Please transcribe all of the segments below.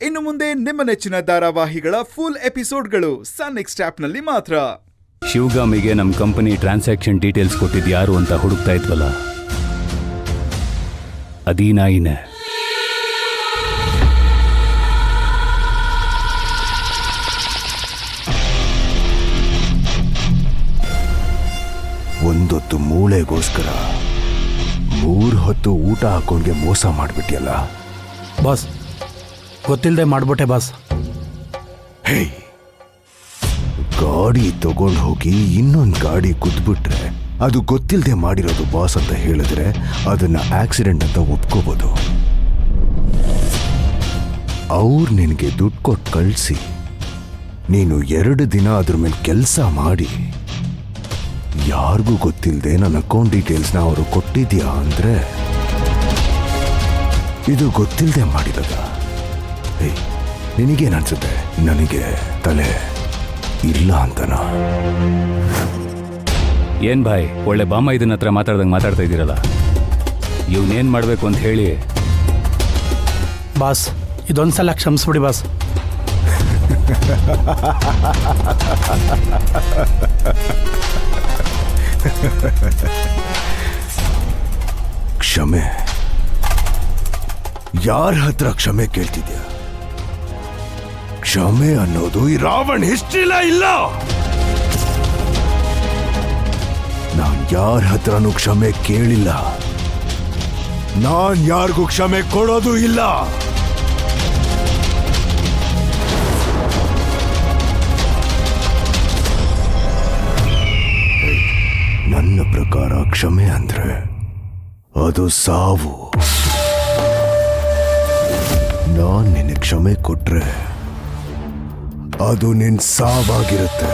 ಇನ್ನು ಮುಂದೆ ನಿಮ್ಮ ನೆಚ್ಚಿನ ಧಾರಾವಾಹಿಗಳ ಫುಲ್ ಎಪಿಸೋಡ್ಗಳು ಸನ್ ನೆಕ್ಸ್ಟ್ ಆಪ್ನಲ್ಲಿ ಮಾತ್ರ. ಶಿವಗಾಮಿಗೆ ನಮ್ಮ ಕಂಪನಿ ಟ್ರಾನ್ಸಾಕ್ಷನ್ ಡೀಟೇಲ್ಸ್ ಕೊಟ್ಟಿದ್ದು ಯಾರು ಅಂತ ಹುಡುಕ್ತಾ ಇದ್ವಲ್ಲ, ಅದೀ ನಾಯಿನೇ. ಒಂದೊತ್ತು ಮೂಳೆಗೋಸ್ಕರ 3 ಹೊತ್ತು ಊಟ ಹಾಕೊಂಡ್ಗೆ ಮೋಸ ಮಾಡ್ಬಿಟ್ಟಿಯಲ್ಲ ಬಾಸ್. ಗೊತ್ತಿಲ್ಲದೆ ಮಾಡ್ಬಿಟ್ಟೆ ಬಾಸ್. ಹೇ, ಗಾಡಿ ತಗೊಂಡು ಹೋಗಿ ಇನ್ನೊಂದು ಗಾಡಿ ಕುದ್ಬಿಟ್ರೆ ಅದು ಗೊತ್ತಿಲ್ಲದೆ ಮಾಡಿರೋದು ಬಾಸ್ ಅಂತ ಹೇಳಿದ್ರೆ ಅದನ್ನ ಆಕ್ಸಿಡೆಂಟ್ ಅಂತ ಒಪ್ಕೋಬೋದು. ಅವ್ರು ನಿನಗೆ ದುಡ್ಡು ಕೊಟ್ಟು ಕಳಿಸಿ ನೀನು 2 ದಿನ ಅದ್ರ ಮೇಲೆ ಕೆಲಸ ಮಾಡಿ ಯಾರಿಗೂ ಗೊತ್ತಿಲ್ಲದೆ ನನ್ನ ಅಕೌಂಟ್ ಡೀಟೇಲ್ಸ್ನ ಅವರು ಕೊಟ್ಟಿದ್ಯಾ ಅಂದ್ರೆ ಇದು ಗೊತ್ತಿಲ್ಲದೆ ಮಾಡಿದಾಗ ನಿನಗೇನನ್ಸುತ್ತೆ? ನನಗೆ ತಲೆ ಇಲ್ಲ ಅಂತನಾ? ಏನ್ ಭಾಯ್, ಒಳ್ಳೆ ಬಾಮ ಇದನ್ನ ಹತ್ರ ಮಾತಾಡ್ದಂಗೆ ಮಾತಾಡ್ತಾ ಇದ್ದೀರಲ್ಲ, ಇವನೇನ್ ಮಾಡ್ಬೇಕು ಅಂತ ಹೇಳಿ. ಬಾಸ್, ಇದೊಂದ್ಸಲ ಕ್ಷಮಿಸ್ಬಿಡಿ ಬಾಸ್. ಕ್ಷಮೆ? ಯಾರ ಹತ್ರ ಕ್ಷಮೆ ಕೇಳ್ತಿದ್ಯಾ? ಕ್ಷಮೆ ಅನ್ನೋದು ಈ ರಾವಣ್ ಹಿಸ್ಟ್ರಿಲ ಇಲ್ಲ. ನಾನ್ ಯಾರ ಹತ್ರನೂ ಕ್ಷಮೆ ಕೇಳಿಲ್ಲ, ನಾನ್ ಯಾರಿಗೂ ಕ್ಷಮೆ ಕೊಡೋದು ಇಲ್ಲ. ನನ್ನ ಪ್ರಕಾರ ಕ್ಷಮೆ ಅಂದ್ರೆ ಅದು ಸಾವು. ನಾನ್ ನಿನಗೆ ಕ್ಷಮೆ ಕೊಟ್ರೆ ಅದು ನಿನ್ ಸಾವಾಗಿರುತ್ತೆ.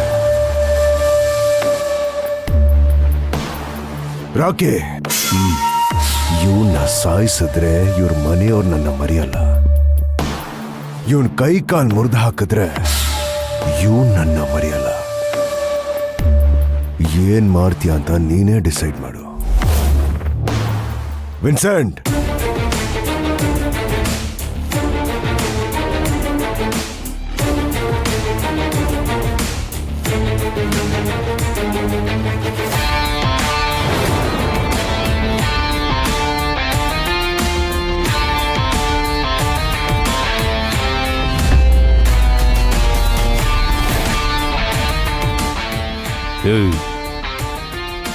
ರಾಕೆ, ಇವನ್ನ ಸಾಯಿಸಿದ್ರೆ ಇವ್ರ ಮನೆಯವ್ರು ನನ್ನ ಮರೆಯಲ್ಲ. ಇವನ್ ಕೈ ಕಾಲ್ ಮುರಿದು ಹಾಕಿದ್ರೆ ಇವನ್ ನನ್ನ ಮರೆಯಲ್ಲ. ಏನ್ ಮಾಡ್ತೀಯ ಅಂತ ನೀನೇ ಡಿಸೈಡ್ ಮಾಡು. ವಿನ್ಸೆಂಟ್,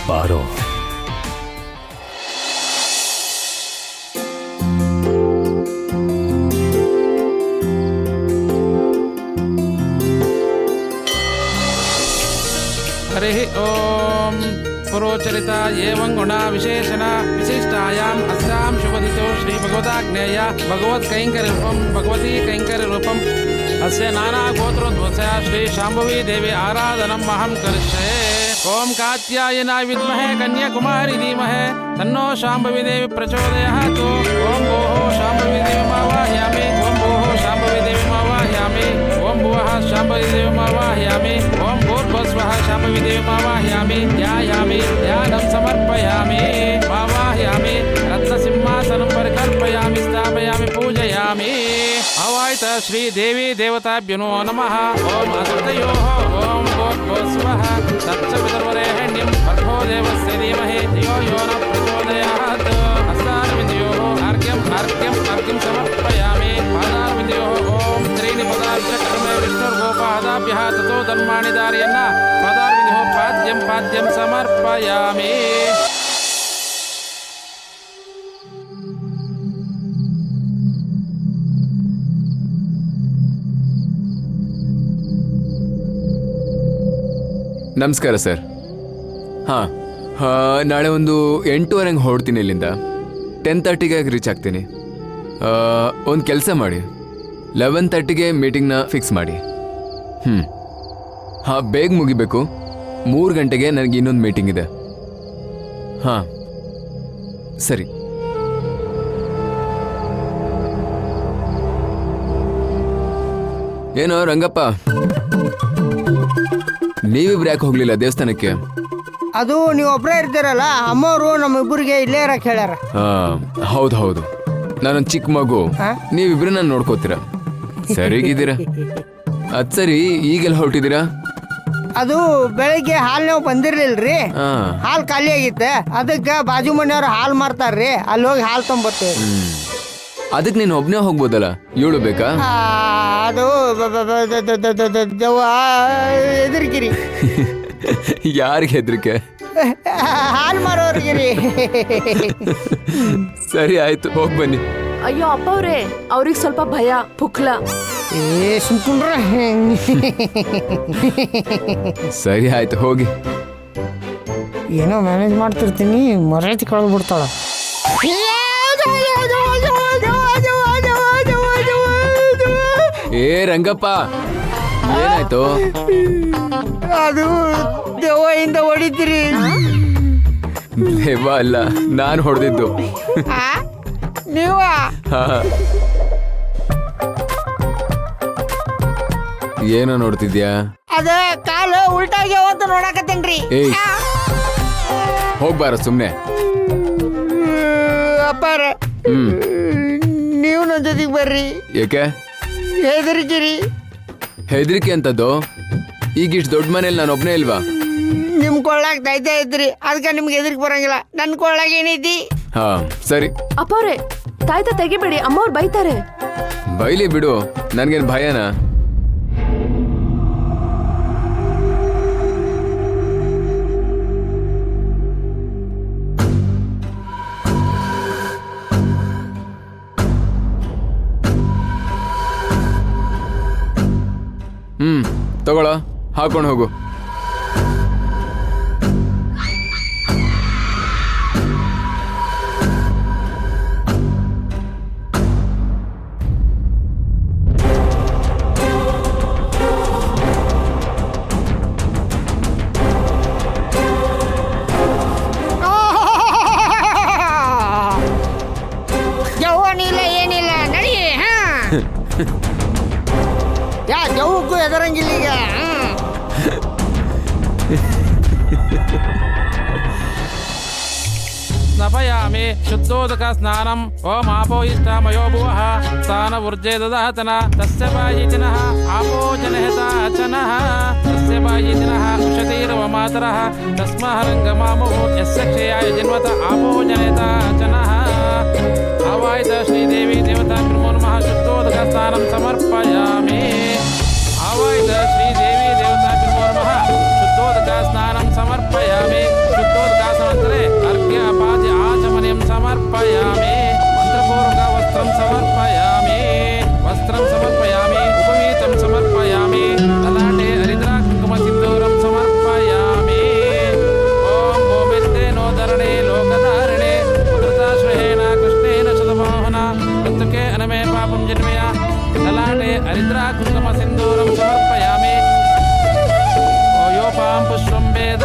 ಬಾರೋ. हरि ओम पुरोचरिता एवं गुणा विशेषण विशिष्टायाम अस्याम शुभदितो श्री भगवताग्नेय भगवत कैंकर रूपम भगवती कैंकर रूपम अस्य नाना गोत्रोद्भवस्य श्री शांभवी देवी आराधनम अहम करिष्ये. ओम कात्यायनाय विद्महे कन्याकुमारी धीमहि तन्नो शांभवी देवी प्रचोदयात्. ओम भोः शांभवी देवी आवाहयामि. ओम भोः शांभवी देवी आवाहयामि. ओम भुवः शांभवी देवी आवाहयामि. ओम भूर्भुवः शांभवी देवी आवाहयामि. ध्यायामि, ध्यानं समर्पयामि. आवाहयामि, रत्नसिंहासनं परिकल्पयामि, स्थापयामि, पूजयामि. अवायत श्री देवी देवताभ्यो नमः. ओम अदृतयोः ओम भूर्भुवः तत्सवितुर्वरेण्यं भर्गो देवस्य धीमहि धियो यो न प्रचोदयात्. हस्तारविन्दयोः अर्घ्यं अर्घ्यं समर्पयामि. पादारविन्दयोः ओम त्रीणि पदार्थ कर्मे विष्णुर्गोपादाभ्यः ततो धर्माणि धारयन् पादारविन्दयोः पाद्यं समर्पयामि. ನಮಸ್ಕಾರ ಸರ್. ಹಾಂ, ನಾಳೆ ಒಂದು 8:15 ಹೊರಡ್ತೀನಿ ಇಲ್ಲಿಂದ. 10:30ಗೆ ರೀಚ್ ಆಗ್ತೀನಿ. ಒಂದು ಕೆಲಸ ಮಾಡಿ, 11:30ಗೆ ಮೀಟಿಂಗ್ನ ಫಿಕ್ಸ್ ಮಾಡಿ. ಹಾಂ, ಬೇಗ ಮುಗಿಬೇಕು. 3 ಗಂಟೆಗೆ ನನಗೆ ಇನ್ನೊಂದು ಮೀಟಿಂಗ್ ಇದೆ. ಹಾಂ ಸರಿ. ಏನೋ ರಂಗಪ್ಪ, ನೀವಿಬ್ರು ಯಾಕೆ ಹೋಗ್ಲಿಲ್ಲ ದೇವಸ್ಥಾನಕ್ಕೆ? ಅದು ನೀವೊಬ್ಬರೇ ಇರ್ತೀರಲ್ಲ, ಅಮ್ಮವರು ನಮ್ಮಿಬ್ಬರಿಗೆ ಇಲ್ಲೇ ಇರಕ್ಕೆ ಹೇಳ್ಯಾರ. ಹೌದು, ನಾನೊಂದು ಚಿಕ್ಕ ಮಗು, ನೀವಿಬ್ರು ನಾನು ನೋಡ್ಕೋತೀರ. ಸರಿಗಿದ್ದೀರಾ? ಅದ್ ಸರಿ, ಈಗೆಲ್ಲ ಹೊರಟಿದ್ದೀರಾ? ಅದು ಬೆಳಿಗ್ಗೆ ಹಾಲು ನಾವು ಬಂದಿರ್ಲಿಲ್ರಿ, ಹಾ. ಹಾಲು ಖಾಲಿ ಆಗಿತ್ತೆ. ಅದಕ್ಕೆ ಬಾಜು ಮನೆಯವ್ರು ಹಾಲು ಮಾರ್ತಾರ್ರಿ, ಅಲ್ಲಿ ಹೋಗಿ ಹಾಲು ತೊಂಬರ್ತೇವೆ. ಅದಕ್ಕೆ ನೀನು ಒಬ್ನೇ ಹೋಗ್ಬೋದಲ್ಲ, ಇವಳು ಬೇಕಾ? ಅದು ದೆವ್ವ ಎದುರಿಗಿರಿ ಯಾರಿಗೆ ಹೆದ್ರಿಕೆ? ಹಾಲು ಮಾರೋರ್ಗಿರಿ. ಸರಿ ಆಯ್ತು, ಹೋಗ್ ಬನ್ನಿ. ಅಯ್ಯೋ ಅಪ್ಪ ಅವ್ರೆ, ಅವ್ರಿಗೆ ಸ್ವಲ್ಪ ಭಯ, ಪುಕ್ಲ. ಸುಮ್ಕುಂಡ್ರ. ಸರಿ ಆಯ್ತು, ಹೋಗಿ. ಏನೋ ಮ್ಯಾನೇಜ್ ಮಾಡ್ತಿರ್ತೀನಿ, ಮರ್ಯಾದೆ ಕಳೆದು ಬಿಡ್ತಾಳ. ಏ ರಂಗಪ್ಪ, ಏನಾಯ್ತು? ಅದು ದೆವ್ವದಿಂದ ಹೊಡಿತೀರಿ. ದೇವ ಅಲ್ಲ, ನಾನು ಹೊಡೆದಿದ್ದು. ನೀವ ಏನೋ ನೋಡ್ತಿದ್ಯಾ? ಅದ ಕಾಲು ಉಲ್ಟಾಗಿ ಅವತ್ತು ನೋಡಕತ್ತೇನ್ರಿ. ಏಯ್, ಹೋಗ್ಬಾರ ಸುಮ್ನೆ. ಅಪ್ಪಾರ, ನೀವು ನನ್ನ ಜೊತೆಗೆ ಬರ್ರಿ. ಏಕೆ ಹೆದರಿಕಿರಿ. ಹೆದರಿಕೆ ಅಂತದ್ದು? ಈಗ ಇಷ್ಟು ದೊಡ್ಡ ಮನೇಲಿ ನಾನು ಒಬ್ನೇ ಇಲ್ವಾ? ನಿಮ್ ಕೊಳ್ಳಾಗ ದೈತ ಇದ್ರಿ, ಅದಕ್ಕೆ ನಿಮ್ಗೆ ಹೆದರಿಕೆ ಬರಂಗಿಲ್ಲ. ನನ್ನ ಕೊಳ್ಳಾಗ ಏನೈತಿ? ಹಾ ಸರಿ. ಅಪ್ಪ ಅವ್ರೆ, ತಾಯ್ತ ತೆಗಿಬೇಡಿ, ಅಮ್ಮವ್ರು ಬೈತಾರೆ. ಬೈಲಿ ಬಿಡು, ನನ್ಗೇನ್ ಭಯನಾ? ತಗೊಳ, ಹಾಕೊಂಡು ಹೋಗು. ಜವ್ವನಿಲ್ಲ ಏನಿಲ್ಲ, ನಡಿ. ಯಾ ಜವ್ವಕ್ಕೂ ಹೆದರಂಗಿಲ್ಲ ಈಗ. ಸ್ನಪಯಾಮಿ ಶುದ್ಧೋದಕ ಸ್ನಾನಂ. ಓಂ ಆಪೋ ಇಷ್ಟಾಮಯೋ ಭುವಃ ಸ್ನಾನ ಊರ್ಜೆ ದದಾತನ ತಸ್ಯ ಬಾಯಿತಿನಃ ಆಪೋ ಜನಹಿತಾಚನಃ ತಸ್ಯ ಬಾಯಿತಿನಃ ಉಷತೀರವ ಮಾತರಃ ತಸ್ಮಃ ರಂಗಮಾಮುಃ ಯಸ್ಯ ಕ್ಷಯಾಯ ಜನ್ಮತ ಆಪೋ ಜನಹಿತಾಚನಃ. ಆವಾಹಿತ ಶ್ರೀದೇವಿ ದೇವತಾ ನಮೋ ನಮಃ. ಶುದ್ಧೋದಕ ಸ್ನಾನಂ ಸಮರ್ಪಯಾಮಿ. ಆವಾಹಿತ ಶ್ರೀದೇವಿ ದೇವತಾ ನಮೋ ನಮಃ. ಶುದ್ಧೋದಕ ಸ್ನಾನಂ ಸಮರ್ಪಯಾಮಿ. ಶುದ್ಧೋದಕಾಸನಂತರೆ ಅರ್ಘ್ಯ ಪಾದ್ಯ ಆಚಮನೀಯಂ ಸಮರ್ಪಯಾಮಿ. ಮಂತ್ರಪೂರ್ವಕ ವಸ್ತ್ರಂ ಸಮರ್ಪಯಾಮಿ. ವಸ್ತ್ರಂ ಸಮರ್ಪಯಾಮಿ. ಉಪವೀತಂ ಸಮರ್ಪಯಾಮಿ. ಲಲಾಟೆ ಹರಿದ್ರಾ ಕುಂಕುಮ ಸಿಂಧೂರಂ ಸಮರ್ಪಯಾಮಿ. ಓಂ ಗೋವಿಂದೇನೋ ಧರಣೆ ಲೋಕಧಾರಣೆ ಉದ್ರತಾಶ್ರಯೇಣ ಕೃಷ್ಣೇನ ಶತಮೋಹನ ಮೃತ್ಯುಕೆ ಅನಮೇ ಪಾಪಂ ಜನ್ಮಯ. ಲಲಾಟೆ ಹರಿದ್ರಾ ಕುಂಕುಮ ಸಿಂಧೂರಂ ಸಮರ್ಪಯಾಮಿ. ಯೋಪಾಂ ಪುಷ್ಪಂ ವೇದ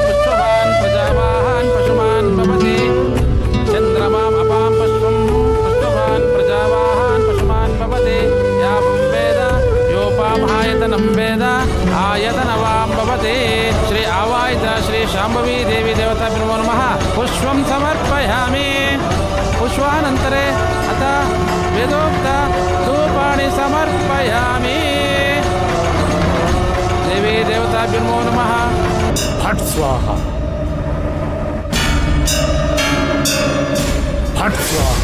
ಪುಷ್ಪವಾನ್ ಪ್ರಜಾವಾಹಾನ್ ಪಶುಮಾನ್ ಭವತಿ. ಚಂದ್ರಮಾಂ ಅಪಾಂ ಪುಷ್ಪಂ ಪುಷ್ಪವಾನ್ ಪ್ರಜಾವಾಹಾನ್ ಪಶುಮಾನ್ ಭವತಿ. ಯಾವಂ ವೇದ ಯೋಪಾಂ ಆಯತನಂ ವೇದ ಆಯತನವಾಂ ಭವತಿ. ಶ್ರೀ ಆವಾಹಿತ ಶ್ರೀ ಶಾಂಭವಿ ದೇವಿ ದೇವತಾ ನಮೋ ನಮಃ. ಪುಷ್ಪಂ ಸಮರ್ಪಯಾಮಿ. ಪುಷ್ಪಾನಂತರೆ ಅಥ ವೇದೋಕ್ತ ಧೂಪಾಣಿ ಸಮರ್ಪಯಾಮಿ. ದೇವಿ ದೇವತಾಭ್ಯೋ ನಮೋ ನಮಃ. ಫಟ್ ಸ್ವಾಹ, ಫಟ್ ಸ್ವಾಹ.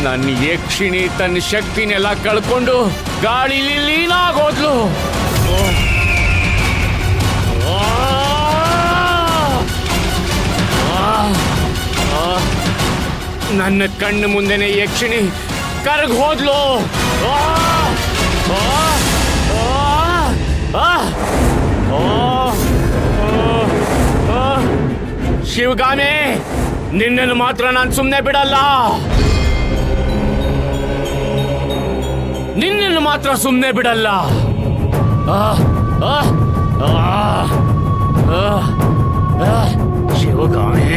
ನನ್ನ ಯಕ್ಷಿಣಿ ತನ್ನ ಶಕ್ತಿನೆಲ್ಲ ಕಳ್ಕೊಂಡು ಗಾಳಿಲಿ ಲೀನಾಗೋದ್ಲು. ನನ್ನ ಕಣ್ಣು ಮುಂದೆನೆ ಯಕ್ಷಿಣಿ ಕರಗ್ ಹೋದ್ಲು. ಶಿವಗಾಮಿ, ನಿನ್ನನ್ನು ಮಾತ್ರ ನಾನು ಸುಮ್ಮನೆ ಬಿಡಲ್ಲ. ನಿನ್ನನ್ನು ಮಾತ್ರ ಸುಮ್ಮನೆ ಬಿಡಲ್ಲ. ಶಿವಗಾಮಿ,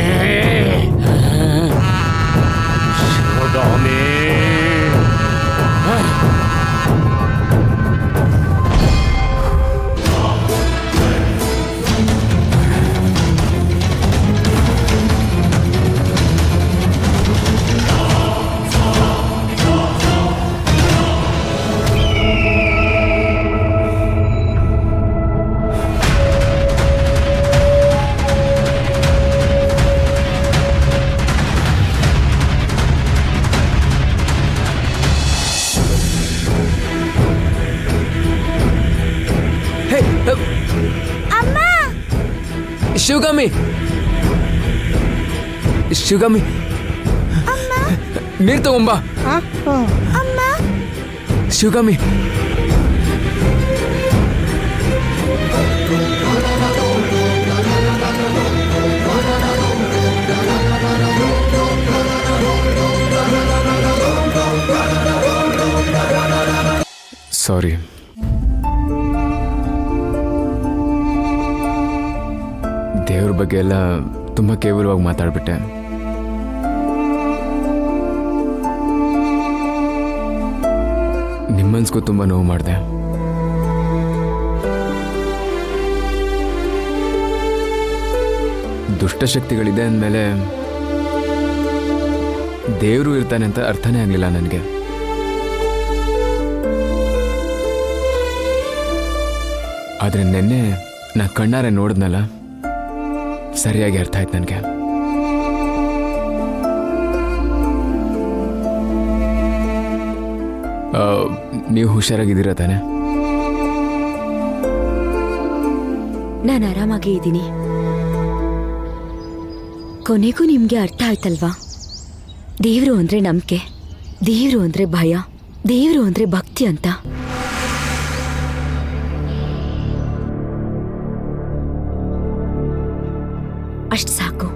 ಶಿವಗಾಮಿ. ಶಿವಗಾಮಿ, ಶಿವಗಾಮಿ, ನೀರು ತಗೊಂಬಾ. ಶಿವಗಾಮಿ, ಸಾರಿ. ದೇವ್ರ ಬಗ್ಗೆ ಎಲ್ಲ ತುಂಬ ಕೇವಲವಾಗಿ ಮಾತಾಡ್ಬಿಟ್ಟೆ. ನಿಮ್ಮನ್ಸ್ಗೂ ತುಂಬ ನೋವು ಮಾಡಿದೆ. ದುಷ್ಟಶಕ್ತಿಗಳಿದೆ ಅಂದಮೇಲೆ ದೇವರು ಇರ್ತಾನೆ ಅಂತ ಅರ್ಥನೇ ಆಗಲಿಲ್ಲ ನನಗೆ. ಆದರೆ ನೆನ್ನೆ ನಾ ಕಣ್ಣಾರೆ ನೋಡಿದ್ನಲ್ಲ, ಸರಿಯಾಗಿ ಅರ್ಥ ಆಯ್ತು ನನಗೆ. ನೀವು ಹುಷಾರಾಗಿದ್ದೀರಾ ತಾನೆ? ನಾನು ಆರಾಮಾಗೇ ಇದ್ದೀನಿ. ಕೊನೆಗೂ ನಿಮ್ಗೆ ಅರ್ಥ ಆಯ್ತಲ್ವಾ? ದೇವರು ಅಂದ್ರೆ ನಂಬಿಕೆ, ದೇವರು ಅಂದ್ರೆ ಭಯ, ದೇವರು ಅಂದ್ರೆ ಭಕ್ತಿ ಅಂತ. ಅಷ್ಟು ಸಾಕು.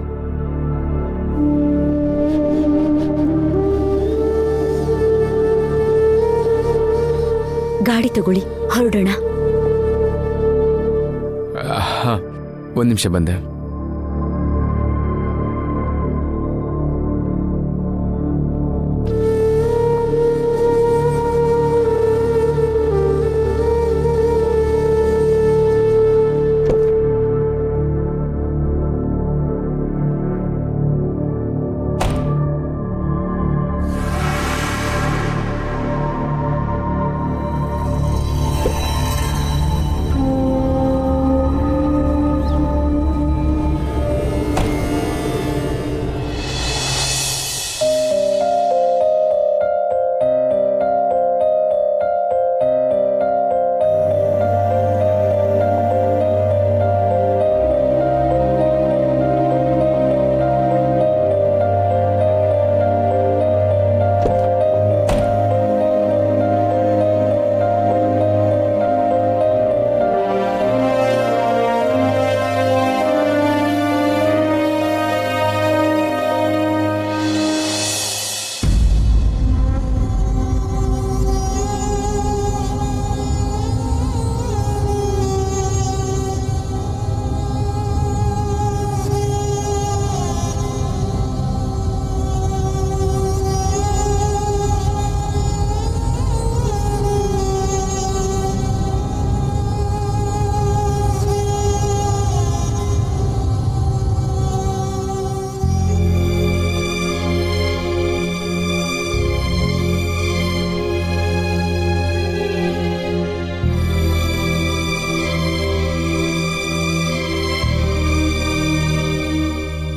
ಗಾಡಿ ತಗೊಳ್ಳಿ, ಹೊರಡೋಣ. ಹಾಂ, ಒಂದು ನಿಮಿಷ ಬಂದೆ.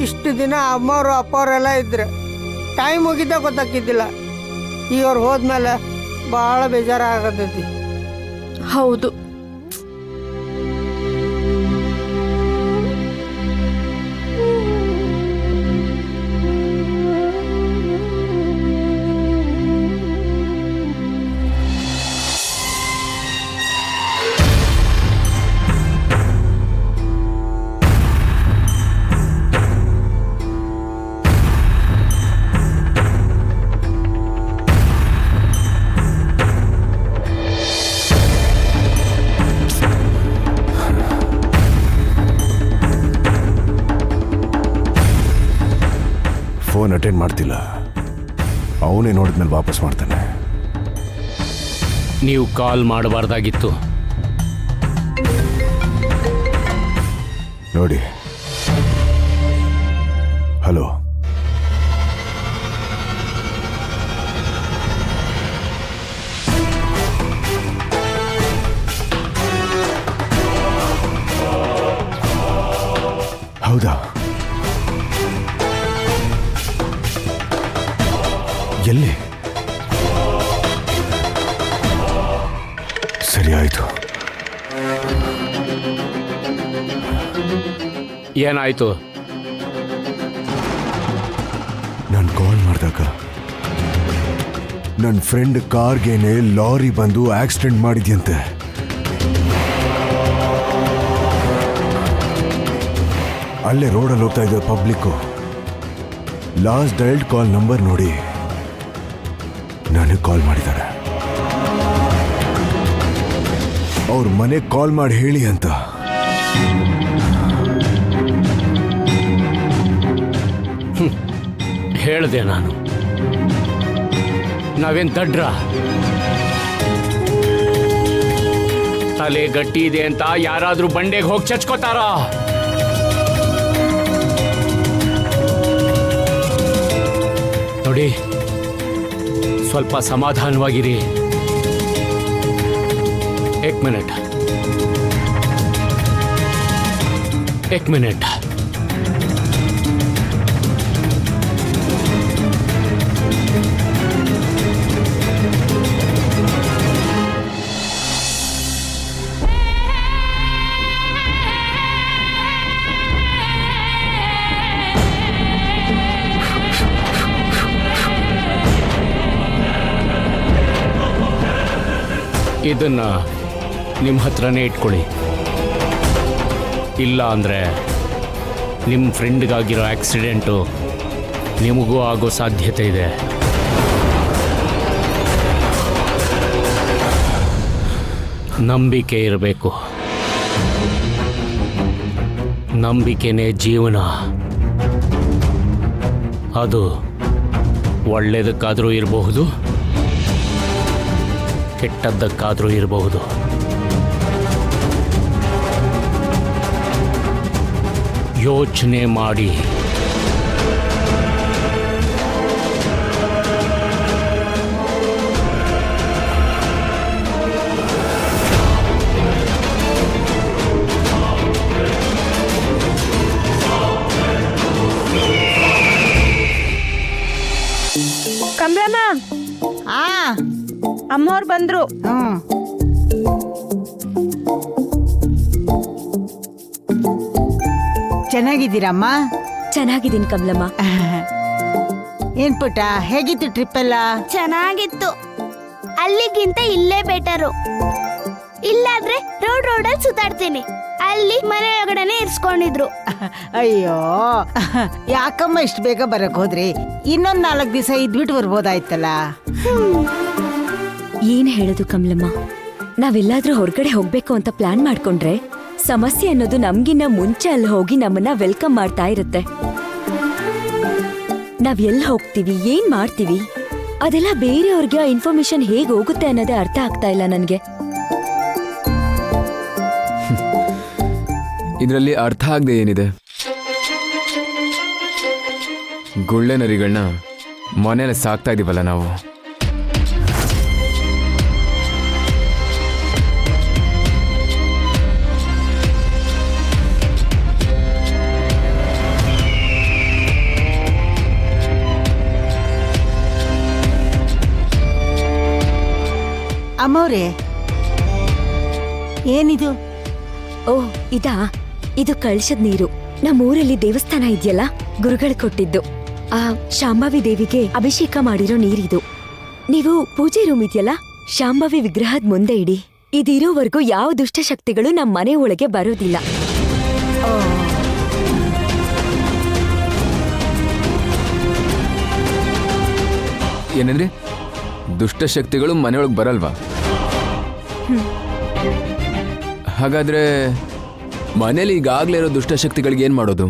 ಇಷ್ಟು ದಿನ ಅಮ್ಮವರು ಅಪ್ಪವರೆಲ್ಲ ಇದ್ರೆ ಟೈಮ್ ಮುಗಿದ ಗೊತ್ತಾಕಿದ್ದಿಲ್ಲ. ಈಗ ಅವ್ರು ಹೋದ್ಮೇಲೆ ಭಾಳ ಬೇಜಾರಾಗತೈತಿ. ಹೌದು, ಫೋನ್ ಅಟೆಂಡ್ ಮಾಡ್ತಿಲ್ಲ. ಅವನೇ ನೋಡಿದ್ಮೇಲೆ ವಾಪಸ್ ಮಾಡ್ತಾನೆ. ನೀವು ಕಾಲ್ ಮಾಡಬಾರ್ದಾಗಿತ್ತು. ನೋಡಿ, ಹಲೋ, ಹೌದಾ? ಎಲ್ಲಿ? ಸರಿ ಆಯ್ತು. ಏನಾಯ್ತು? ನಾನು ಕಾಲ್ ಮಾಡಿದಾಗ ನನ್ನ ಫ್ರೆಂಡ್ ಕಾರ್ಗೇನೆ ಲಾರಿ ಬಂದು ಆಕ್ಸಿಡೆಂಟ್ ಮಾಡಿದ್ಯಂತೆ. ಅಲ್ಲೇ ರೋಡಲ್ಲಿ ಹೋಗ್ತಾ ಇದ್ದ ಪಬ್ಲಿಕ್ಕು ಲಾಸ್ಟ್ ಡೈಲ್ಡ್ ಕಾಲ್ ನಂಬರ್ ನೋಡಿ ನನಗೆ ಕಾಲ್ ಮಾಡಿದ್ದಾರೆ. ಅವ್ರ ಮನೆಗೆ ಕಾಲ್ ಮಾಡಿ ಹೇಳಿ ಅಂತ. ಹೇಳ್ದೆ ನಾನು. ನಾವೇನ್ ದಡ್ರ? ತಲೆ ಗಟ್ಟಿ ಇದೆ ಅಂತ ಯಾರಾದ್ರೂ ಬಂಡೆಗೆ ಹೋಗಿ ಚಚ್ಕೋತಾರ? ನೋಡಿ, ಸ್ವಲ್ಪ ಸಮಾಧಾನವಾಗಿರಿ. एक मिनट. ಇದನ್ನ ನಿಮ್ಮ ಹತ್ರನೇ ಇಟ್ಕೊಳ್ಳಿ. ಇಲ್ಲ ಅಂದರೆ ನಿಮ್ಮ ಫ್ರೆಂಡ್ಗಾಗಿರೋ ಆಕ್ಸಿಡೆಂಟು ನಿಮಗೂ ಆಗೋ ಸಾಧ್ಯತೆ ಇದೆ. ನಂಬಿಕೆ ಇರಬೇಕು. ನಂಬಿಕೆನೇ ಜೀವನ. ಅದು ಒಳ್ಳೆಯದಕ್ಕಾದರೂ ಇರಬಹುದು, ಕೆಟ್ಟದ್ದಕ್ಕಾದರೂ ಇರಬಹುದು. ಯೋಚನೆ ಮಾಡಿ. ಕಮಲಮ್ಮ, ಅಮ್ಮವ್ರು ಬಂದ್ರು. ಚೆನ್ನಾಗಿದ್ದೀರಮ್ಮ? ಚೆನ್ನಾಗಿದ್ದೀನಿ ಕಮಲಮ್ಮ. ಏನ್ ಪುಟ್ಟ, ಹೇಗಿತ್ತು ಟ್ರಿಪ್ ಎಲ್ಲ? ಚೆನ್ನಾಗಿತ್ತು. ಅಲ್ಲಿಗಿಂತ ಇಲ್ಲೇ ಬೆಟರು. ಇಲ್ಲಾದ್ರೆ ರೋಡಲ್ಲಿ ಸುತ್ತಾಡ್ತೀನಿ. ಅಲ್ಲಿ ಮನೆ ಒಳಗಡೆನೆ ಇರ್ಸ್ಕೊಂಡಿದ್ರು. ಅಯ್ಯೋ, ಯಾಕಮ್ಮ ಇಷ್ಟು ಬೇಗ ಬರಕ್ ಹೋದ್ರಿ? ಇನ್ನೊಂದ್ 4 ದಿವಸ ಇದ್ಬಿಟ್ಟು ಬರ್ಬೋದಾಯ್ತಲ್ಲ. ಏನ್ ಹೇಳೋದು ಕಮಲಮ್ಮ, ನಾವೆಲ್ಲಾದ್ರೂ ಹೊರಗಡೆ ಹೋಗ್ಬೇಕು ಅಂತ ಪ್ಲಾನ್ ಮಾಡ್ಕೊಂಡ್ರೆ ಸಮಸ್ಯೆ ಅನ್ನೋದು ನಮ್ಗಿನ್ನ ಮುಂಚೆ ಅಲ್ಲಿ ಹೋಗಿ ನಮ್ಮನ್ನ ವೆಲ್ಕಮ್ ಮಾಡ್ತಾ ಇರುತ್ತೆ. ನಾವ್ ಎಲ್ಲಿ ಹೋಗ್ತೀವಿ, ಏನ್ ಮಾಡ್ತೀವಿ, ಅದೆಲ್ಲ ಬೇರೆಯವ್ರಿಗೆ ಆ ಇನ್ಫಾರ್ಮೇಶನ್ ಹೇಗ್ ಹೋಗುತ್ತೆ ಅನ್ನೋದೇ ಅರ್ಥ ಆಗ್ತಾ ಇಲ್ಲ ನನ್ಗೆ. ಇದರಲ್ಲಿ ಅರ್ಥ ಆಗದೆ ಏನಿದೆ? ಗುಳ್ಳೆ ನರಿಗಳನ್ನ ಮನೇಲಿ ಸಾಕ್ತಾ ಇದೀವಲ್ಲ ನಾವು. ಅಮ್ಮವ್ರೆ, ಏನಿದು? ಓ, ಇದು ಕಳಶದ ನೀರು. ನಮ್ಮೂರಲ್ಲಿ ದೇವಸ್ಥಾನ ಇದೆಯಲ್ಲ, ಗುರುಗಳು ಕೊಟ್ಟಿದ್ದು. ಆ ಶಾಂಭವಿ ದೇವಿಗೆ ಅಭಿಷೇಕ ಮಾಡಿರೋ ನೀರಿದು. ನೀವು ಪೂಜೆ ರೂಮ್ ಇದೆಯಲ್ಲ, ಶಾಂಭವಿ ವಿಗ್ರಹದ ಮುಂದೆ ಇಡಿ. ಇದಿರೋವರೆಗೂ ಯಾವ ದುಷ್ಟಶಕ್ತಿಗಳು ನಮ್ಮ ಮನೆ ಒಳಗೆ ಬರೋದಿಲ್ಲ. ಏನಂದ್ರೆ ದುಷ್ಟಶಕ್ತಿಗಳು ಮನೆಯೊಳಗೆ ಬರಲ್ವಾ? ಹಾಗಾದ್ರೆ ಮನೇಲಿ ಈಗಾಗಲೇ ಇರೋ ದುಷ್ಟಶಕ್ತಿಗಳಿಗೆ ಏನ್ ಮಾಡೋದು?